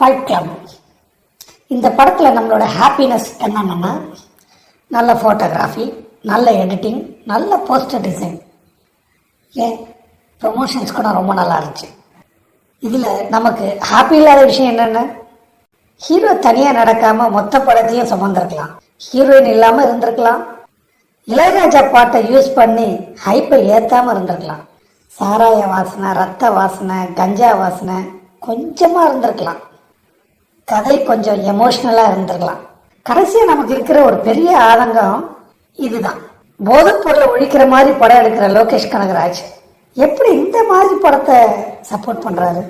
Fight club. இந்த படத்தில் நம்மளோட ஹாப்பினஸ் என்னன்னா, நல்ல ஃபோட்டோகிராஃபி, நல்ல எடிட்டிங், நல்ல போஸ்டர் டிசைன், ஏன் ப்ரொமோஷன்ஸ் கூட ரொம்ப நல்லா இருந்துச்சு. இதில் நமக்கு ஹாப்பி இல்லாத விஷயம் என்னென்ன, ஹீரோ தனியாக நடக்காமல் மொத்த படத்தையும் சுமந்திருக்கலாம், ஹீரோயின் இல்லாமல் இருந்திருக்கலாம், இளையராஜா பாட்டை யூஸ் பண்ணி ஹைப்பை ஏற்றாமல் இருந்திருக்கலாம், சாராய வாசனை, ரத்த வாசனை, கஞ்சா வாசனை கொஞ்சமாக இருந்திருக்கலாம், கதை கொஞ்சம் எமோஷ்னலாக இருந்திருக்கலாம். கடைசியாக நமக்கு இருக்கிற ஒரு பெரிய ஆதங்கம் இதுதான். போதைப் பொருளை ஒழிக்கிற மாதிரி படம் எடுக்கிற லோகேஷ் கனகராஜ் எப்படி இந்த மாதிரி படத்தை சப்போர்ட் பண்ணுறாரு?